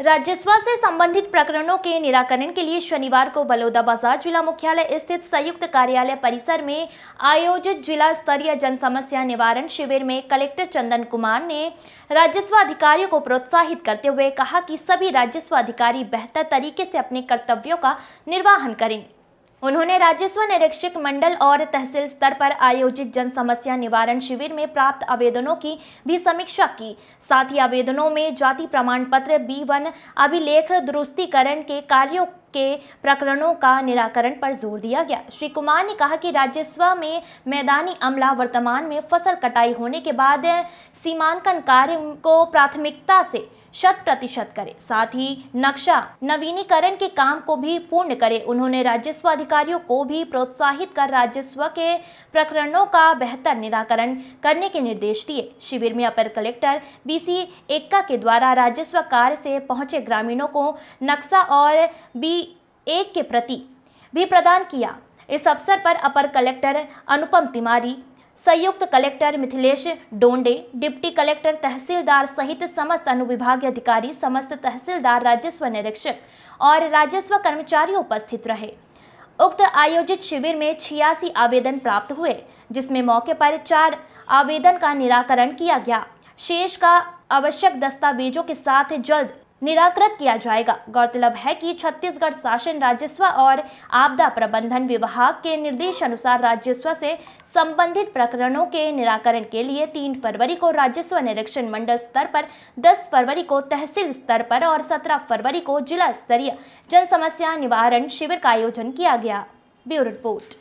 राजस्व से संबंधित प्रकरणों के निराकरण के लिए शनिवार को बलौदाबाजार जिला मुख्यालय स्थित संयुक्त कार्यालय परिसर में आयोजित जिला स्तरीय जन समस्या निवारण शिविर में कलेक्टर चंदन कुमार ने राजस्व अधिकारियों को प्रोत्साहित करते हुए कहा कि सभी राजस्व अधिकारी बेहतर तरीके से अपने कर्तव्यों का निर्वहन करें। उन्होंने राजस्व निरीक्षक मंडल और तहसील स्तर पर आयोजित जन समस्या निवारण शिविर में प्राप्त आवेदनों की भी समीक्षा की। साथ ही आवेदनों में जाति प्रमाण पत्र B1 अभिलेख दुरुस्तीकरण के कार्यों के प्रकरणों का निराकरण पर जोर दिया गया। श्री कुमार ने कहा कि राजस्व में मैदानी अमला वर्तमान में फसल कटाई होने के बाद सीमांकन कार्य को प्राथमिकता से 100% करे, साथ ही नक्शा नवीनीकरण के काम को भी पूर्ण करे। उन्होंने राजस्व अधिकारियों को भी प्रोत्साहित कर राजस्व के प्रकरणों का बेहतर निराकरण करने के निर्देश दिए। शिविर में अपर कलेक्टर BC एक्का के द्वारा राजस्व कार्य से पहुंचे ग्रामीणों को नक्शा और B1 के प्रति भी प्रदान किया। इस अवसर पर अपर कलेक्टर अनुपम तिवारी, संयुक्त collector Mithilesh Donde, deputy collector tehsildar सहित समस्त अनुविभागीय अधिकारी, समस्त तहसीलदार, राजस्व निरीक्षक और राजस्व कर्मचारी उपस्थित रहे। उक्त आयोजित शिविर में 86 आवेदन प्राप्त हुए, जिसमें मौके पर 4 आवेदन का निराकरण किया गया। शेष का आवश्यक दस्तावेजों के साथ जल्द निराकृत किया जाएगा। गौरतलब है कि छत्तीसगढ़ शासन राजस्व और आपदा प्रबंधन विभाग के निर्देश अनुसार राजस्व से संबंधित प्रकरणों के निराकरण के लिए 3 फरवरी को राजस्व निरीक्षण मंडल स्तर पर, 10 फरवरी को तहसील स्तर पर और 17 फरवरी को जिला स्तरीय जन समस्या निवारण शिविर का आयोजन किया गया। Bureau report.